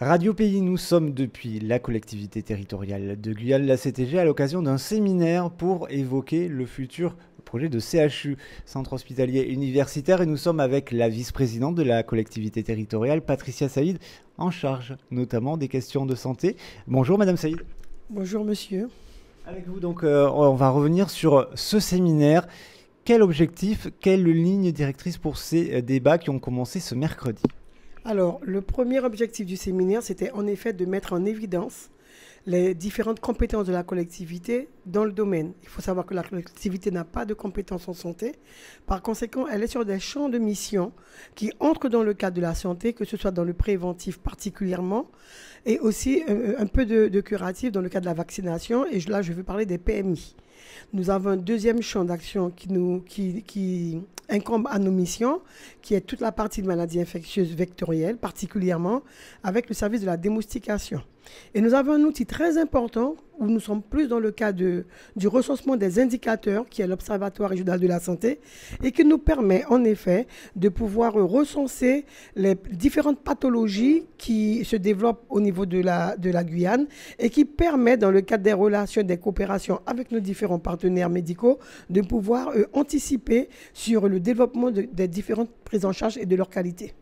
Radio Pays, nous sommes depuis la collectivité territoriale de Guyane, la CTG, à l'occasion d'un séminaire pour évoquer le futur projet de CHU, Centre Hospitalier Universitaire, et nous sommes avec la vice-présidente de la collectivité territoriale, Patricia Saïd, en charge notamment des questions de santé. Bonjour Madame Saïd. Bonjour monsieur. Avec vous donc, on va revenir sur ce séminaire. Quel objectif, quelle ligne directrice pour ces débats qui ont commencé ce mercredi? Alors, le premier objectif du séminaire, c'était en effet de mettre en évidence les différentes compétences de la collectivité dans le domaine. Il faut savoir que la collectivité n'a pas de compétences en santé. Par conséquent, elle est sur des champs de mission qui entrent dans le cadre de la santé, que ce soit dans le préventif particulièrement, et aussi un peu de curatif dans le cadre de la vaccination. Et là, je veux parler des PMI. Nous avons un deuxième champ d'action qui incombe à nos missions, qui est toute la partie de maladies infectieuses vectorielles, particulièrement avec le service de la démoustication. Et nous avons un outil très important où nous sommes plus dans le cas du recensement des indicateurs, qui est l'Observatoire régional de la santé, et qui nous permet en effet de pouvoir recenser les différentes pathologies qui se développent au niveau de la Guyane et qui permet, dans le cadre des relations, des coopérations avec nos différents partenaires médicaux, de pouvoir anticiper sur le développement des différentes prises en charge et de leur qualité.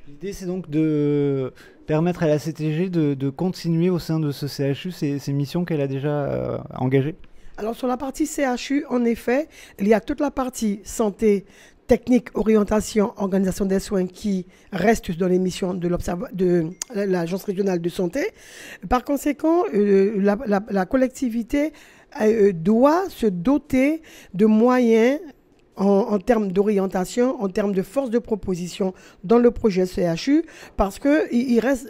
L'idée, c'est donc de permettre à la CTG de continuer au sein de ce CHU ces missions qu'elle a déjà engagées. Alors, sur la partie CHU, en effet, il y a toute la partie santé, technique, orientation, organisation des soins qui reste dans les missions de l'Agence régionale de santé. Par conséquent, la collectivité doit se doter de moyens en termes d'orientation, en termes de force de proposition dans le projet CHU, parce que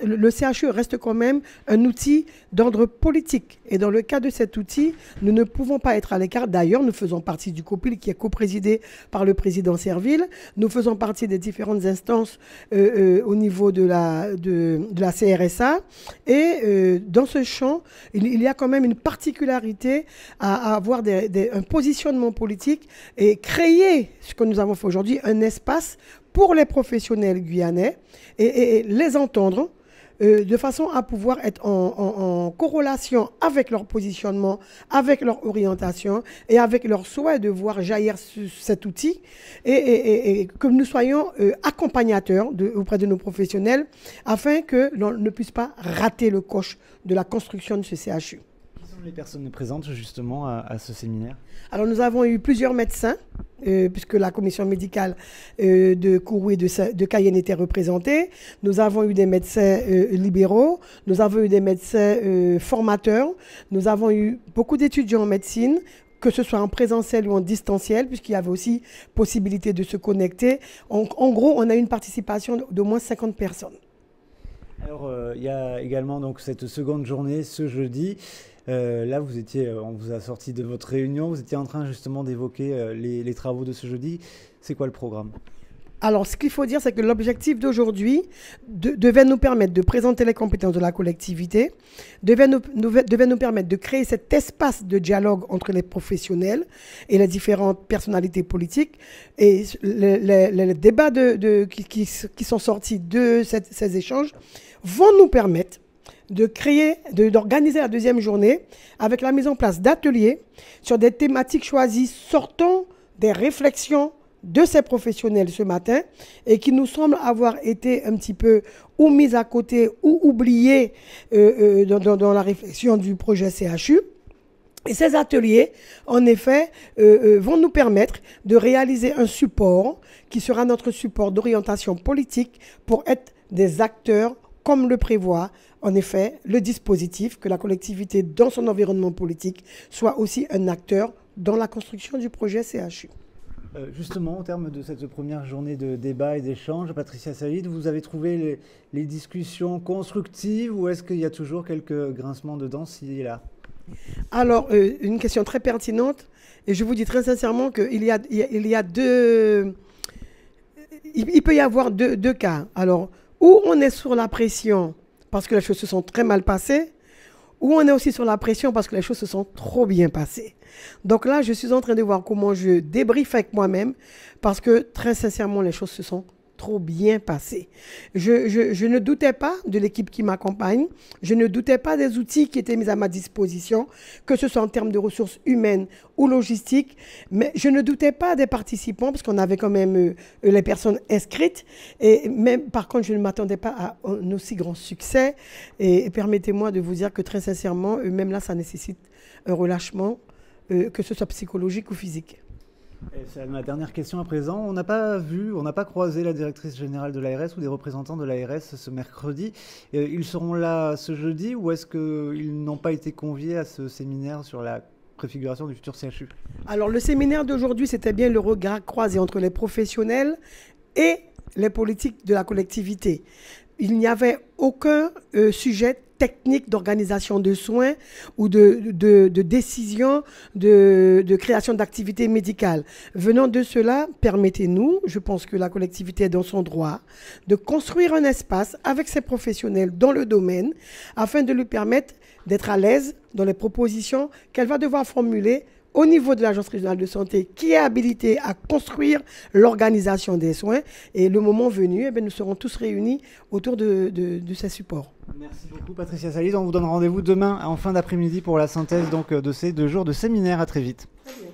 le CHU reste quand même un outil d'ordre politique. Et dans le cas de cet outil, nous ne pouvons pas être à l'écart. D'ailleurs, nous faisons partie du COPIL qui est coprésidé par le président Serville. Nous faisons partie des différentes instances au niveau de la CRSA. Et dans ce champ, il y a quand même une particularité à avoir un positionnement politique et créer ce que nous avons fait aujourd'hui, un espace pour les professionnels guyanais et les entendre de façon à pouvoir être en corrélation avec leur positionnement, avec leur orientation et avec leur souhait de voir jaillir cet outil et que nous soyons accompagnateurs auprès de nos professionnels afin que l'on ne puisse pas rater le coche de la construction de ce CHU. Qui sont les personnes présentes justement à ce séminaire? Alors nous avons eu plusieurs médecins, puisque la commission médicale de Kourou et de Cayenne était représentée. Nous avons eu des médecins libéraux, nous avons eu des médecins formateurs, nous avons eu beaucoup d'étudiants en médecine, que ce soit en présentiel ou en distanciel, puisqu'il y avait aussi possibilité de se connecter. En gros, on a eu une participation d'au moins 50 personnes. Alors, il y a également donc, cette seconde journée, ce jeudi. Là, on vous a sorti de votre réunion, vous étiez en train justement d'évoquer les travaux de ce jeudi. C'est quoi le programme? Alors, ce qu'il faut dire, c'est que l'objectif d'aujourd'hui devait nous permettre de présenter les compétences de la collectivité, devait nous permettre de créer cet espace de dialogue entre les professionnels et les différentes personnalités politiques. Et les débats qui sont sortis de ces échanges vont nous permettre d'organiser la deuxième journée avec la mise en place d'ateliers sur des thématiques choisies sortant des réflexions de ces professionnels ce matin et qui nous semblent avoir été un petit peu ou mis à côté ou oubliés dans la réflexion du projet CHU. Et ces ateliers, en effet, vont nous permettre de réaliser un support qui sera notre support d'orientation politique pour être des acteurs comme le prévoit, en effet, le dispositif, que la collectivité, dans son environnement politique, soit aussi un acteur dans la construction du projet CHU. Justement, au terme de cette première journée de débat et d'échange, Patricia Saïd, vous avez trouvé les discussions constructives ou est-ce qu'il y a toujours quelques grincements de dents ici et là? Alors, une question très pertinente, et je vous dis très sincèrement qu'il y a deux... Il peut y avoir deux cas. Alors, où on est sur la pression parce que les choses se sont très mal passées, ou on est aussi sur la pression parce que les choses se sont trop bien passées. Donc là, je suis en train de voir comment je débriefe avec moi-même, parce que très sincèrement, les choses se sont trop bien passé. Je ne doutais pas de l'équipe qui m'accompagne, je ne doutais pas des outils qui étaient mis à ma disposition, que ce soit en termes de ressources humaines ou logistiques, mais je ne doutais pas des participants, parce qu'on avait quand même les personnes inscrites, et même par contre, je ne m'attendais pas à un aussi grand succès, et permettez-moi de vous dire que très sincèrement, même là, ça nécessite un relâchement, que ce soit psychologique ou physique. C'est ma dernière question à présent. On n'a pas croisé la directrice générale de l'ARS ou des représentants de l'ARS ce mercredi. Ils seront là ce jeudi ou est-ce qu'ils n'ont pas été conviés à ce séminaire sur la préfiguration du futur CHU? Alors le séminaire d'aujourd'hui, c'était bien le regard croisé entre les professionnels et les politiques de la collectivité. Il n'y avait aucun sujet technique d'organisation de soins ou de décision de création d'activités médicales. Venant de cela, permettez-nous, je pense que la collectivité est dans son droit, de construire un espace avec ses professionnels dans le domaine afin de lui permettre d'être à l'aise dans les propositions qu'elle va devoir formuler au niveau de l'Agence régionale de santé qui est habilitée à construire l'organisation des soins. Et le moment venu, nous serons tous réunis autour de ces supports. Merci beaucoup Patricia Salide. On vous donne rendez-vous demain en fin d'après-midi pour la synthèse donc, de ces 2 jours de séminaire. À très vite. Très bien.